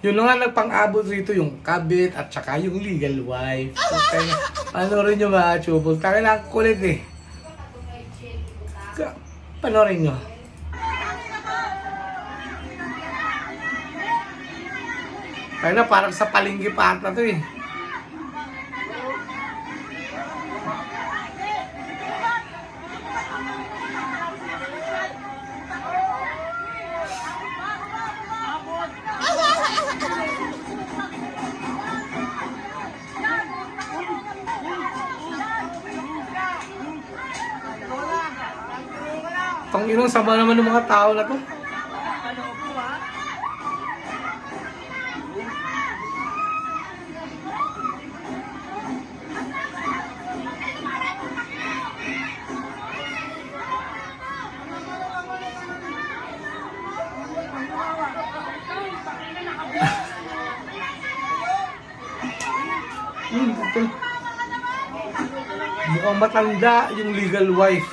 Yun na nga nagpang-abot rito yung kabit at saka yung legal wife. Okay. Panoorin nyo mga chubos. Taka na kulit eh. Panoorin nyo. Taka na parang sa palengke pa ata to eh. Tang inang sama naman ng mga tao na to. Ito. Mukhang matanda yung legal wife.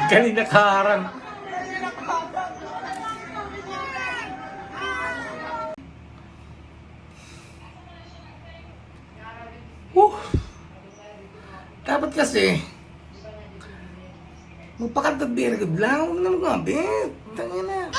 Kanina kaharang. Dapat kasi magpakantag-birgod lang. Huwag na magmabit. Tangin na.